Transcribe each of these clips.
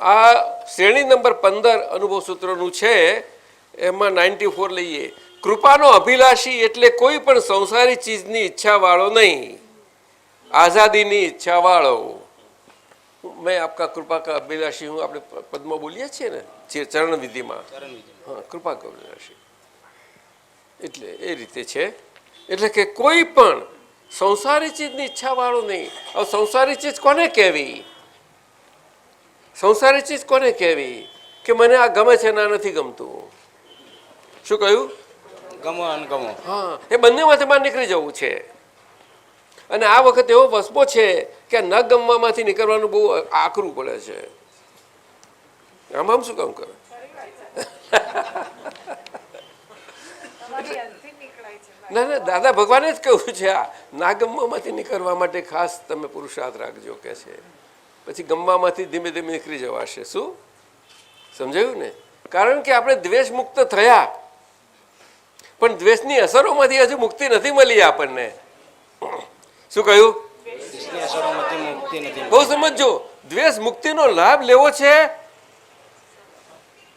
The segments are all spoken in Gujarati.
આ શ્રેણી નંબર 15 અનુભવ સૂત્રોનું છે, એમાં 94 લઈએ. કૃપાનો અભિલાષી એટલે કોઈ પણ સંસારી ચીજની ઈચ્છા વાળો નહીં, આઝાદીની ઈચ્છા વાળો. મેં આપકા કૃપા કા અભિલાષી હું, આપણે પદમાં બોલીએ છીએ ને ચરણ વિધિમાં. હા, કૃપા કા અભિલાષી એટલે એ રીતે છે. એટલે કે કોઈ પણ સંસારી ચીજની ઈચ્છા વાળો નહીં. હવે સંસારી ચીજ કોને કહેવી? સંસારી ચીજ કોને કહેવી? કે મને આ ગમે છે ના નથી ગમતું. શું કહ્યું? ગમો અનગમો. હા, એ બંનેમાંથી બહાર નીકળી જવું છે. અને આ વખત એવો વસપો છે કે ન ગમવામાંથી નીકળવાનું બહુ આકરું પડે છે. આમ શું કામ કરે? ના ના, દાદા ભગવાને જ કહ્યું છે આ ના ગમવામાંથી નીકળવા માટે ખાસ તમે પુરુષાર્થ રાખજો કે છે. પછી ગમવામાંથી ધીમે ધીમે નીકળી જવાશે. શું સમજાયું ને? કારણ કે આપણે દ્વેષ મુક્ત થયા, પણ દ્વેષની અસરોમાંથી હજુ મુક્તિ નથી મળી આપણને. શું કહ્યું? બહુ સમજો. દ્વેષ મુક્તિનો લાભ લેવો છે,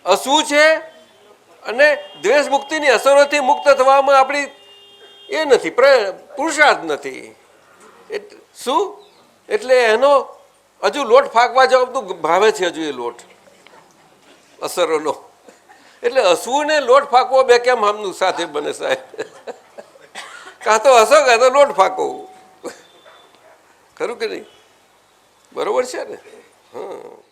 અસવું છે, અને દ્વેષ મુક્તિની અસરોથી મુક્ત થવામાં આપણી એ નથી, પુરુષાર્થ નથી. શું એટલે એનો હજુ લોટ ફાંકવા જવાબનું ભાવે છે હજુ એ લોટ અસરોનો. એટલે હસવું ને લોટ ફાંકવો બે કેમ આમનું સાથે બને સાહેબ? કાં તો હસો કાં તો લોટ ફાંકો. ખરું કે નહીં? બરોબર છે ને? હા.